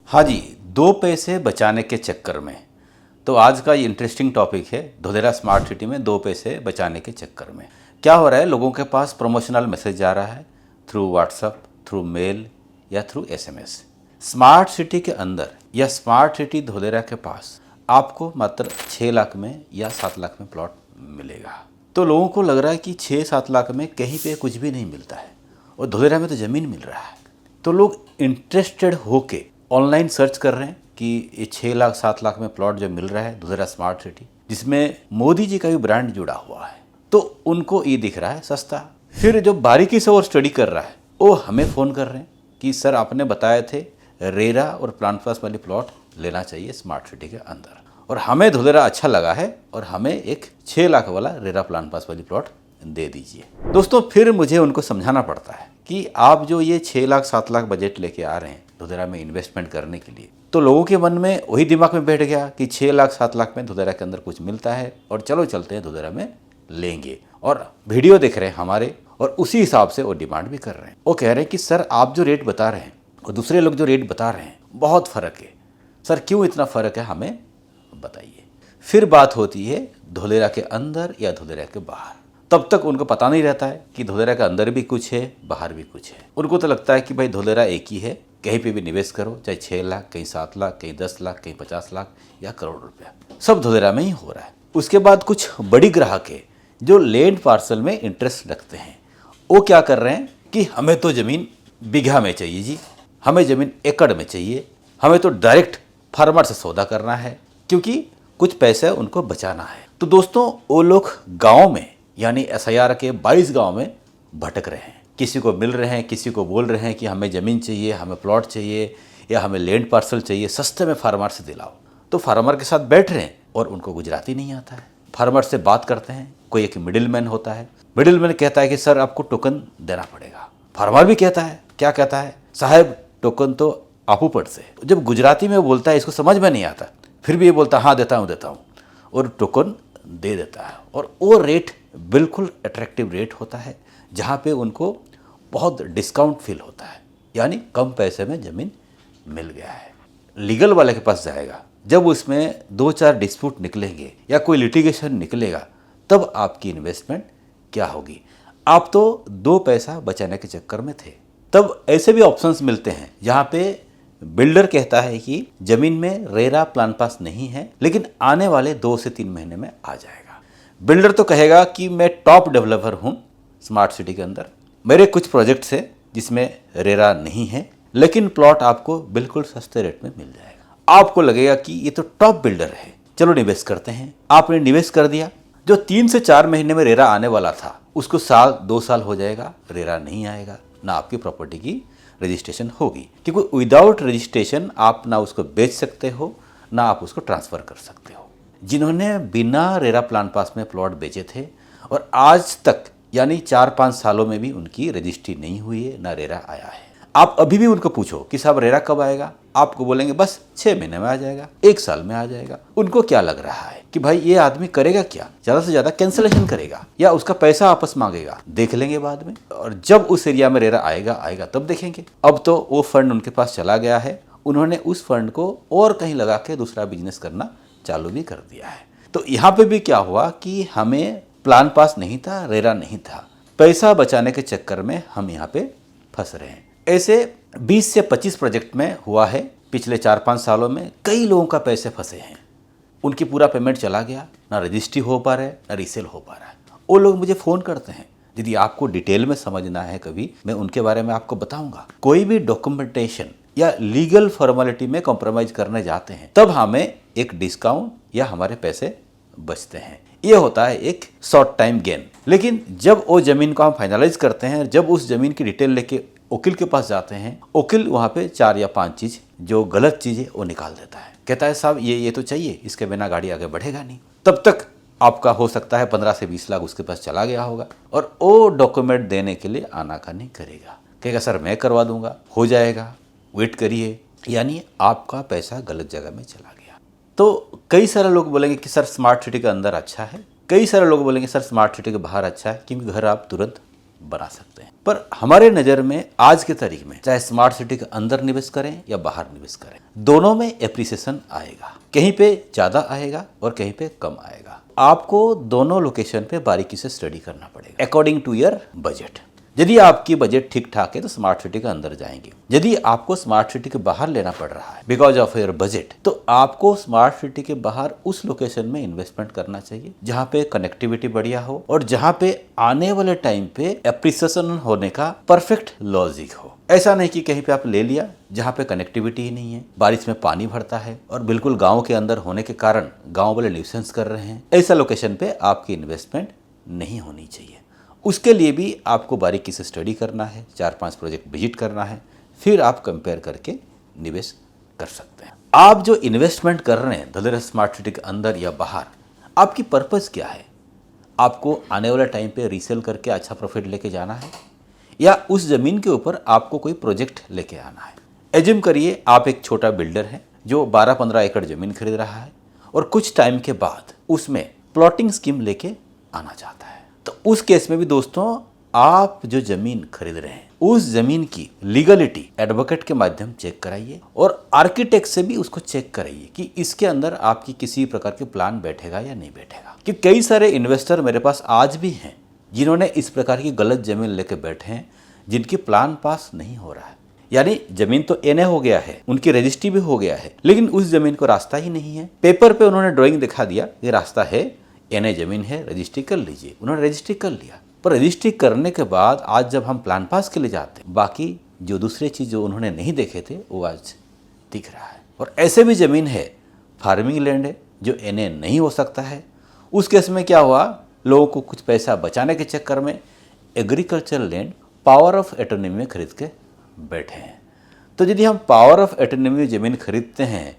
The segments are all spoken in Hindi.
हाँ जी, दो पैसे बचाने के चक्कर में। तो आज का ये इंटरेस्टिंग टॉपिक है धोलेरा स्मार्ट सिटी में दो पैसे बचाने के चक्कर में। क्या हो रहा है, लोगों के पास प्रमोशनल मैसेज जा रहा है थ्रू व्हाट्सएप, थ्रू मेल या थ्रू एसएमएस। स्मार्ट सिटी के अंदर या स्मार्ट सिटी धोलेरा के पास आपको मात्र 6 लाख में या 7 लाख में प्लॉट मिलेगा। तो लोगों को लग रहा है कि 6-7 लाख में कहीं पे कुछ भी नहीं मिलता है और धोलेरा में तो ज़मीन मिल रहा है। तो लोग इंटरेस्टेड होके ऑनलाइन सर्च कर रहे हैं कि ये 6 लाख 7 लाख में प्लॉट जो मिल रहा है धोलेरा स्मार्ट सिटी, जिसमें मोदी जी का भी ब्रांड जुड़ा हुआ है, तो उनको ये दिख रहा है सस्ता। फिर जो बारीकी से और स्टडी कर रहा है वो हमें फ़ोन कर रहे हैं कि सर आपने बताए थे रेरा और प्लांट पास वाली प्लॉट लेना चाहिए स्मार्ट सिटी के अंदर, और हमें धोलेरा अच्छा लगा है और हमें एक 6 लाख वाला रेरा प्लांट पास वाली प्लॉट दे दीजिए। दोस्तों, फिर मुझे उनको समझाना पड़ता है कि आप जो ये 6 लाख 7 लाख बजट लेके आ रहे हैं धोलेरा में इन्वेस्टमेंट करने के लिए, तो लोगों के मन में वही दिमाग में बैठ गया कि 6 लाख 7 लाख में धोलेरा के अंदर कुछ मिलता है और चलो चलते हैं धोलेरा में लेंगे। और वीडियो देख रहे हैं हमारे और उसी हिसाब से वो डिमांड भी कर रहे हैं। वो कह रहे हैं कि सर आप जो रेट बता रहे हैं और दूसरे लोग जो रेट बता रहे हैं बहुत फ़र्क है, सर क्यों इतना फ़र्क है हमें बताइए। फिर बात होती है धोलेरा के अंदर या धोलेरा के बाहर। तब तक उनको पता नहीं रहता है कि धोलेरा के अंदर भी कुछ है, बाहर भी कुछ है। उनको तो लगता है कि भाई धोलेरा एक ही है, कहीं पे भी निवेश करो, चाहे 6 लाख, कहीं 7 लाख, कहीं 10 लाख, कहीं 50 लाख या करोड़ रुपया, सब धोलेरा में ही हो रहा है। उसके बाद कुछ बड़ी ग्राहक है जो लैंड पार्सल में इंटरेस्ट रखते हैं। वो क्या कर रहे हैं कि हमें तो ज़मीन बीघा में चाहिए जी, हमें ज़मीन एकड़ में चाहिए, हमें तो डायरेक्ट फार्मर से सौदा करना है, क्योंकि कुछ पैसे उनको बचाना है। तो दोस्तों, वो लोग गाँव में यानी SIR के 22 गांव में भटक रहे हैं। किसी को मिल रहे हैं, किसी को बोल रहे हैं कि हमें ज़मीन चाहिए, हमें प्लॉट चाहिए या हमें लैंड पार्सल चाहिए, सस्ते में फार्मर से दिलाओ। तो फार्मर के साथ बैठ रहे हैं और उनको गुजराती नहीं आता है। फार्मर से बात करते हैं, कोई एक मिडिल मैन होता है। मिडिल मैन कहता है कि सर आपको टोकन देना पड़ेगा। फार्मर भी कहता है, क्या कहता है, साहब टोकन तो आपू पट से। जब गुजराती में बोलता है इसको समझ में नहीं आता, फिर भी ये बोलता है हाँ देता हूँ और टोकन दे देता है। और वो रेट बिल्कुल अट्रैक्टिव रेट होता है जहाँ पे उनको बहुत डिस्काउंट फील होता है, यानी कम पैसे में ज़मीन मिल गया है। लीगल वाले के पास जाएगा, जब उसमें 2-4 डिस्प्यूट निकलेंगे या कोई लिटिगेशन निकलेगा, तब आपकी इन्वेस्टमेंट क्या होगी। आप तो 2 पैसा बचाने के चक्कर में थे। तब ऐसे भी ऑप्शंस मिलते हैं जहाँ पे बिल्डर कहता है कि ज़मीन में रेरा प्लान पास नहीं है, लेकिन आने वाले 2 से 3 महीने में आ जाएगा। बिल्डर तो कहेगा कि मैं टॉप डेवलपर हूँ स्मार्ट सिटी के अंदर, मेरे कुछ प्रोजेक्ट्स हैं जिसमें रेरा नहीं है, लेकिन प्लॉट आपको बिल्कुल सस्ते रेट में मिल जाएगा। आपको लगेगा कि ये तो टॉप बिल्डर है, चलो निवेश करते हैं। आपने निवेश कर दिया, जो 3 से 4 महीने में रेरा आने वाला था उसको 1-2 साल हो जाएगा, रेरा नहीं आएगा, ना आपकी प्रॉपर्टी की रजिस्ट्रेशन होगी, क्योंकि विदाउट रजिस्ट्रेशन आप ना उसको बेच सकते हो ना आप उसको ट्रांसफ़र कर सकते हो। जिन्होंने बिना रेरा प्लान पास में प्लॉट बेचे थे और आज तक यानी 4-5 सालों में भी उनकी रजिस्ट्री नहीं हुई है, ना रेरा आया है। आप अभी भी उनको पूछो कि साहब रेरा कब आएगा, आपको बोलेंगे बस 6 महीने में आ जाएगा, 1 साल में आ जाएगा। उनको क्या लग रहा है कि भाई ये आदमी करेगा क्या, ज़्यादा से ज़्यादा कैंसिलेशन करेगा या उसका पैसा वापस मांगेगा, देख लेंगे बाद में, और जब उस एरिया में रेरा आएगा तब देखेंगे। अब तो वो फंड उनके पास चला गया है, उन्होंने उस फंड को और कहीं लगा के दूसरा बिजनेस करना चालू भी कर दिया है। तो यहाँ पे भी क्या हुआ कि हमें प्लान पास नहीं था, रेरा नहीं था, पैसा बचाने के चक्कर में हम यहाँ पे फंस रहे हैं। ऐसे 20 से 25 प्रोजेक्ट में हुआ है पिछले 4-5 सालों में। कई लोगों का पैसे फंसे हैं, उनकी पूरा पेमेंट चला गया, ना रजिस्ट्री हो पा रहा है ना रीसेल हो पा रहा है। वो लोग मुझे फ़ोन करते हैं, यदि आपको डिटेल में समझना है कभी, मैं उनके बारे में आपको बताऊंगा। कोई भी डॉक्यूमेंटेशन या लीगल फॉर्मेलिटी में कॉम्प्रोमाइज़ करने जाते हैं तब हमें एक डिस्काउंट या हमारे पैसे बचते हैं। ये होता है एक शॉर्ट टाइम गेन। लेकिन जब वो ज़मीन को हम फाइनलाइज करते हैं, जब उस ज़मीन की डिटेल लेके वकील के पास जाते हैं, वकील वहाँ पे 4 या 5 चीज़ जो गलत चीज़ है वो निकाल देता है। कहता है साहब ये तो चाहिए, इसके बिना गाड़ी आगे बढ़ेगा नहीं। तब तक आपका हो सकता है 15 से 20 लाख उसके पास चला गया होगा और वो डॉक्यूमेंट देने के लिए आनाकानी करेगा, कहेगा सर मैं करवा दूंगा, हो जाएगा, वेट करिए, यानी आपका पैसा गलत जगह में चला गया। तो कई सारे लोग बोलेंगे कि सर स्मार्ट सिटी के अंदर अच्छा है, कई सारे लोग बोलेंगे सर स्मार्ट सिटी के बाहर अच्छा है, क्योंकि घर आप तुरंत बना सकते हैं। पर हमारे नज़र में आज के तारीख में चाहे स्मार्ट सिटी के अंदर निवेश करें या बाहर निवेश करें, दोनों में एप्रिसिएशन आएगा। कहीं पे ज़्यादा आएगा और कहीं पे कम आएगा। आपको दोनों लोकेशन पे बारीकी से स्टडी करना पड़ेगा अकॉर्डिंग टू योर बजट। यदि आपकी बजट ठीक ठाक है तो स्मार्ट सिटी के अंदर जाएंगे। यदि आपको स्मार्ट सिटी के बाहर लेना पड़ रहा है बिकॉज ऑफ योर बजट, तो आपको स्मार्ट सिटी के बाहर उस लोकेशन में इन्वेस्टमेंट करना चाहिए जहां पे कनेक्टिविटी बढ़िया हो और जहां पे आने वाले टाइम पे एप्रिसिएशन होने का परफेक्ट लॉजिक हो। ऐसा नहीं कि कहीं पे आप ले लिया जहां पे कनेक्टिविटी ही नहीं है, बारिश में पानी भरता है और बिल्कुल गाँव के अंदर होने के कारण गाँव वाले न्यूसेंस कर रहे हैं। ऐसा लोकेशन पे आपकी इन्वेस्टमेंट नहीं होनी चाहिए। उसके लिए भी आपको बारीकी से स्टडी करना है, 4-5 प्रोजेक्ट विजिट करना है, फिर आप कंपेयर करके निवेश कर सकते हैं। आप जो इन्वेस्टमेंट कर रहे हैं धुलेरा स्मार्ट सिटी के अंदर या बाहर, आपकी पर्पज़ क्या है? आपको आने वाले टाइम पे रीसेल करके अच्छा प्रॉफिट लेके जाना है या उस ज़मीन के ऊपर आपको कोई प्रोजेक्ट लेके आना है? एज्यूम करिए आप एक छोटा बिल्डर है जो 12-15 एकड़ ज़मीन खरीद रहा है और कुछ टाइम के बाद उसमें प्लॉटिंग स्कीम लेके आना चाहता है। तो उस केस में भी दोस्तों, आप जो जमीन खरीद रहे हैं उस जमीन की लीगलिटी एडवोकेट के माध्यम चेक कराइए और आर्किटेक्ट से भी उसको चेक कराइए कि इसके अंदर आपकी किसी प्रकार के प्लान बैठेगा या नहीं बैठेगा। कि कई सारे इन्वेस्टर मेरे पास आज भी हैं जिन्होंने इस प्रकार की गलत जमीन लेके बैठे हैं जिनकी प्लान पास नहीं हो रहा है। यानी जमीन तो एनए हो गया है, उनकी रजिस्ट्री भी हो गया है, लेकिन उस जमीन को रास्ता ही नहीं है। पेपर पे उन्होंने ड्राइंग दिखा दिया, ये रास्ता है, एनए जमीन है, रजिस्ट्री कर लीजिए। उन्होंने रजिस्ट्री कर लिया, पर रजिस्ट्री करने के बाद आज जब हम प्लान पास के लिए जाते हैं, बाकी जो दूसरे चीज़ जो उन्होंने नहीं देखे थे वो आज दिख रहा है। और ऐसे भी ज़मीन है, फार्मिंग लैंड है, जो एनए नहीं हो सकता है। उस केस में क्या हुआ, लोगों को कुछ पैसा बचाने के चक्कर में agriculture land power of attorney में खरीद के बैठे हैं। तो यदि हम पावर ऑफ एटर्नी में ज़मीन खरीदते हैं,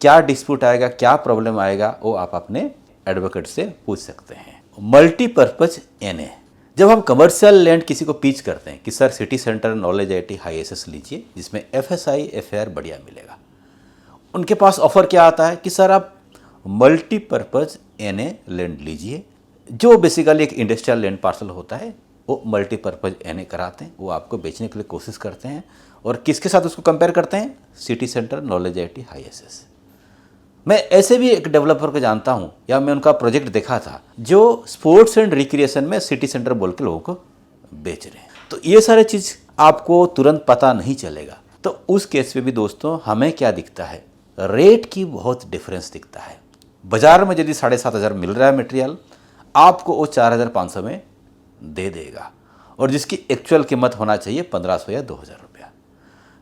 क्या डिस्प्यूट आएगा, क्या प्रॉब्लम आएगा, वो आप अपने एडवोकेट से पूछ सकते हैं। मल्टीपर्पज एनए, जब हम कमर्शियल लैंड किसी को पिच करते हैं कि sir city centre knowledge IT high SS लीजिए जिसमें एफएसआई एफआर बढ़िया मिलेगा, उनके पास ऑफर क्या आता है कि सर आप मल्टीपर्पज एनए लैंड लीजिए। जो बेसिकली एक इंडस्ट्रियल लैंड पार्सल होता है वो मल्टीपर्पज एनए कराते हैं, वो आपको बेचने के लिए कोशिश करते हैं। और किसके साथ उसको कंपेयर करते हैं, city centre knowledge IT high SS. मैं ऐसे भी एक डेवलपर को जानता हूं, या मैं उनका प्रोजेक्ट देखा था जो स्पोर्ट्स एंड रिक्रिएशन में सिटी सेंटर बोल के लोगों को बेच रहे हैं। तो ये सारे चीज़ आपको तुरंत पता नहीं चलेगा। तो उस केस में भी दोस्तों हमें क्या दिखता है, रेट की बहुत डिफरेंस दिखता है। बाजार में यदि 7,500 मिल रहा है मटेरियल, आपको वो 4,500 में दे देगा, और जिसकी एक्चुअल कीमत होना चाहिए 1,500 या 2,000 रुपया।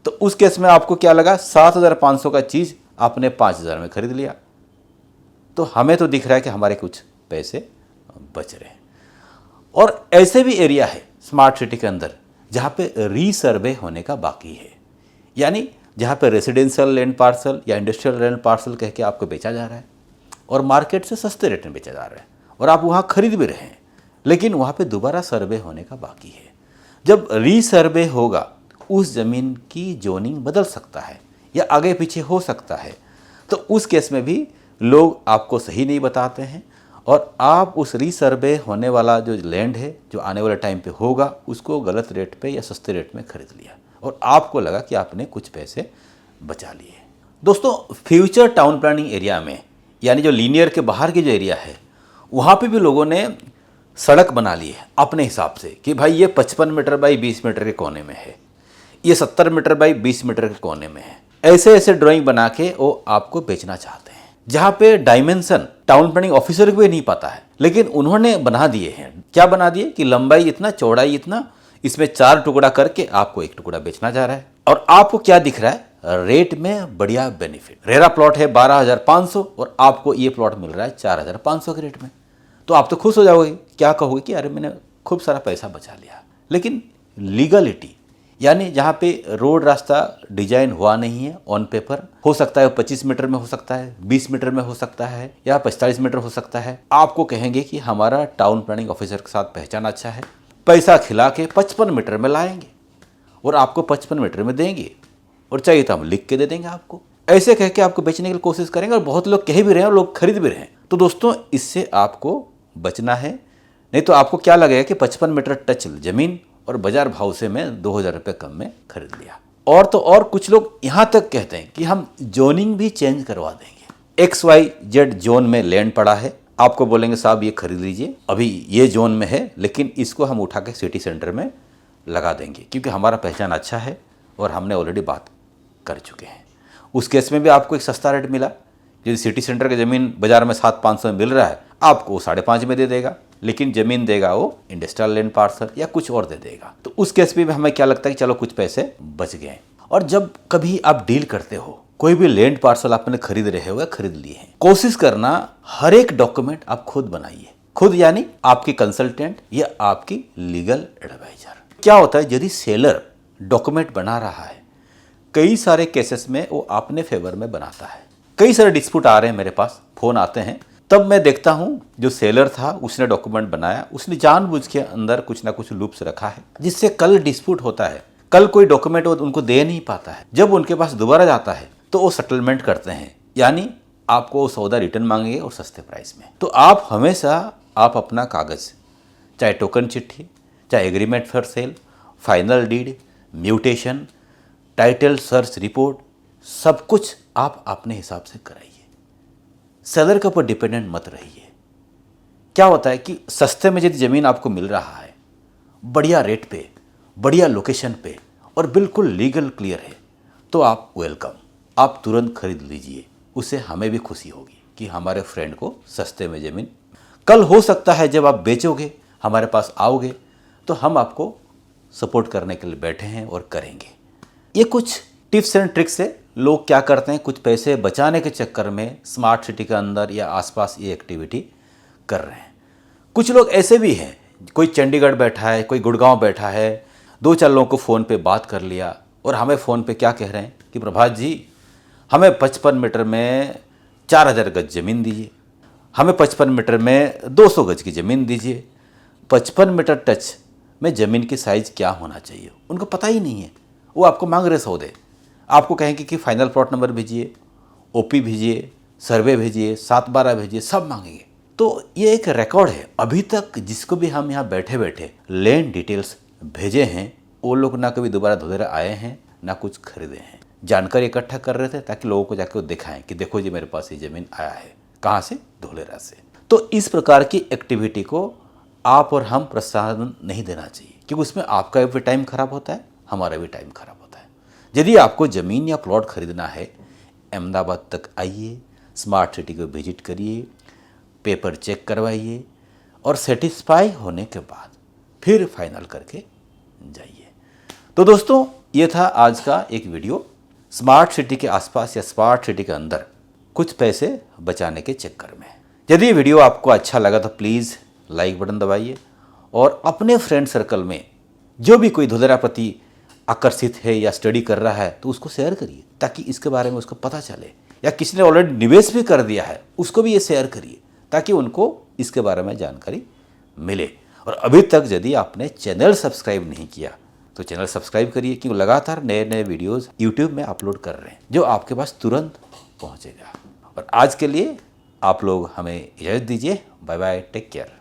तो उस केस में आपको क्या लगा, 7,500 का चीज़ आपने 5,000 में खरीद लिया। तो हमें तो दिख रहा है कि हमारे कुछ पैसे बच रहे हैं। और ऐसे भी एरिया है स्मार्ट सिटी के अंदर जहाँ पे रीसर्वे होने का बाकी है, यानी जहाँ पे रेसिडेंशियल लैंड पार्सल या इंडस्ट्रियल लैंड पार्सल कह के आपको बेचा जा रहा है और मार्केट से सस्ते रेट में बेचा जा रहा है और आप वहाँ खरीद भी रहे हैं, लेकिन वहाँ पे दोबारा सर्वे होने का बाकी है। जब रीसर्वे होगा उस ज़मीन की जोनिंग बदल सकता है या आगे पीछे हो सकता है। तो उस केस में भी लोग आपको सही नहीं बताते हैं और आप उस रीसर्वे होने वाला जो लैंड है जो आने वाले टाइम पे होगा उसको गलत रेट पे या सस्ते रेट में खरीद लिया और आपको लगा कि आपने कुछ पैसे बचा लिए। दोस्तों, फ्यूचर टाउन प्लानिंग एरिया में, यानी जो लीनियर के बाहर की जो एरिया है, वहाँ पे भी लोगों ने सड़क बना ली है अपने हिसाब से कि भाई ये 55 मीटर बाई 20 मीटर के कोने में है, ये 70 मीटर बाई 20 मीटर के कोने में है। ऐसे ऐसे ड्राइंग बना के वो आपको बेचना चाहते हैं, जहाँ पे डायमेंशन टाउन प्लानिंग ऑफिसर को भी नहीं पता है, लेकिन उन्होंने बना दिए हैं। क्या बना दिए कि लंबाई इतना, चौड़ाई इतना, इसमें 4 टुकड़ा करके आपको 1 टुकड़ा बेचना जा रहा है। और आपको क्या दिख रहा है, रेट में बढ़िया बेनिफिट। रेरा प्लॉट है 12,500 और आपको ये प्लॉट मिल रहा है 4,500 के रेट में। तो आप तो खुश हो जाओगे, क्या कहोगे कि अरे मैंने खूब सारा पैसा बचा लिया। लेकिन लीगलिटी, यानी जहाँ पे रोड रास्ता डिजाइन हुआ नहीं है, ऑन पेपर हो सकता है 25 मीटर में हो सकता है, 20 मीटर में हो सकता है या 45 मीटर हो सकता है, आपको कहेंगे कि हमारा टाउन प्लानिंग ऑफिसर के साथ पहचान अच्छा है, पैसा खिला के 55 मीटर में लाएंगे और आपको 55 मीटर में देंगे, और चाहिए तो हम लिख के दे देंगे आपको। ऐसे कह के आपको बेचने की कोशिश करेंगे और बहुत लोग कह भी रहे हैं और लोग खरीद भी रहे हैं। तो दोस्तों, इससे आपको बचना है, नहीं तो आपको क्या लगेगा कि 55 मीटर टच जमीन और बाजार भाव से मैं 2000 रुपये कम में खरीद लिया। और तो और कुछ लोग यहाँ तक कहते हैं कि हम जोनिंग भी चेंज करवा देंगे। XYZ जोन में लैंड पड़ा है, आपको बोलेंगे साहब ये खरीद लीजिए, अभी ये जोन में है, लेकिन इसको हम उठा के सिटी सेंटर में लगा देंगे क्योंकि हमारा पहचान अच्छा है और हमने ऑलरेडी बात कर चुके हैं। उस केस में भी आपको एक सस्ता रेट मिला। यदि सिटी सेंटर की ज़मीन बाजार में 7,500 में मिल रहा है, आपको वो 5.5 में दे देगा, लेकिन ज़मीन देगा वो इंडस्ट्रियल लैंड पार्सल या कुछ और दे देगा। तो उस केस में भी हमें क्या लगता है कि चलो कुछ पैसे बच गए। और जब कभी आप डील करते हो, कोई भी लैंड पार्सल आपने खरीद रहे हो या खरीद लिए हैं, कोशिश करना हर एक डॉक्यूमेंट आप खुद बनाइए। खुद यानी आपकी कंसल्टेंट या आपकी लीगल एडवाइजर। क्या होता है, यदि सेलर डॉक्यूमेंट बना रहा है, कई सारे केसेस में वो अपने फेवर में बनाता है। कई सारे डिस्प्यूट आ रहे हैं मेरे पास, फोन आते हैं, तब मैं देखता हूँ जो सेलर था उसने डॉक्यूमेंट बनाया, उसने जानबूझ के अंदर कुछ ना कुछ लूप्स रखा है जिससे कल डिस्प्यूट होता है, कल कोई डॉक्यूमेंट वो उनको दे नहीं पाता है। जब उनके पास दोबारा जाता है तो वो सेटलमेंट करते हैं, यानी आपको वो सौदा रिटर्न मांगेंगे और सस्ते प्राइस में। तो आप हमेशा आप अपना कागज़, चाहे टोकन चिट्ठी, चाहे agreement for sale, final deed, mutation, title search report, सब कुछ आप अपने हिसाब से कराइए। सेलर के ऊपर डिपेंडेंट मत रहिए। क्या होता है कि सस्ते में यदि ज़मीन आपको मिल रहा है, बढ़िया रेट पे, बढ़िया लोकेशन पे और बिल्कुल लीगल क्लियर है, तो आप वेलकम, आप तुरंत खरीद लीजिए। उससे हमें भी खुशी होगी कि हमारे फ्रेंड को सस्ते में ज़मीन। कल हो सकता है जब आप बेचोगे, हमारे पास आओगे, तो हम आपको सपोर्ट करने के लिए बैठे हैं और करेंगे। ये कुछ टिप्स एंड ट्रिक्स है। लोग क्या करते हैं, कुछ पैसे बचाने के चक्कर में स्मार्ट सिटी के अंदर या आसपास ये एक्टिविटी कर रहे हैं। कुछ लोग ऐसे भी हैं, कोई चंडीगढ़ बैठा है, कोई गुड़गांव बैठा है, 2-4 लोगों को फ़ोन पे बात कर लिया और हमें फ़ोन पे क्या कह रहे हैं कि प्रभात जी, हमें 55 मीटर में 4000 गज ज़मीन दीजिए, हमें 55 मीटर में 200 गज की ज़मीन दीजिए। 55 मीटर टच में ज़मीन की साइज़ क्या होना चाहिए उनको पता ही नहीं है। वो आपको मांग रहे सौदे, आपको कहेंगे कि फाइनल प्लॉट नंबर भेजिए, OP भेजिए, सर्वे भेजिए, 7/12 भेजिए, सब मांगेंगे। तो ये एक रिकॉर्ड है। अभी तक जिसको भी हम यहाँ बैठे बैठे लैंड डिटेल्स भेजे हैं, वो लोग ना कभी दोबारा धोधरा आए हैं, ना कुछ खरीदे हैं। जानकारी इकट्ठा कर रहे थे ताकि लोगों को जाकर दिखाएं कि देखो जी मेरे पास ये ज़मीन आया है। कहाँ से? धोलेरा से। तो इस प्रकार की एक्टिविटी को आप और हम प्रोत्साहन नहीं देना चाहिए, क्योंकि उसमें आपका भी टाइम खराब होता है, हमारा भी टाइम खराब होता है। यदि आपको ज़मीन या प्लॉट खरीदना है, अहमदाबाद तक आइए, स्मार्ट सिटी को विजिट करिए, पेपर चेक करवाइए और सेटिस्फाई होने के बाद फिर फाइनल करके जाइए। तो दोस्तों, ये था आज का एक वीडियो, स्मार्ट सिटी के आसपास या स्मार्ट सिटी के अंदर कुछ पैसे बचाने के चक्कर में। यदि ये वीडियो आपको अच्छा लगा तो प्लीज़ लाइक बटन दबाइए और अपने फ्रेंड सर्कल में जो भी कोई धोधरा प्रति आकर्षित है या स्टडी कर रहा है तो उसको शेयर करिए, ताकि इसके बारे में उसको पता चले। या किसी ने ऑलरेडी निवेश भी कर दिया है, उसको भी ये शेयर करिए ताकि उनको इसके बारे में जानकारी मिले। और अभी तक यदि आपने चैनल सब्सक्राइब नहीं किया तो चैनल सब्सक्राइब करिए, क्योंकि लगातार नए नए वीडियोज़ यूट्यूब में अपलोड कर रहे हैं जो आपके पास तुरंत पहुँचेगा। और आज के लिए आप लोग हमें इजाज़त दीजिए। Bye bye, take care.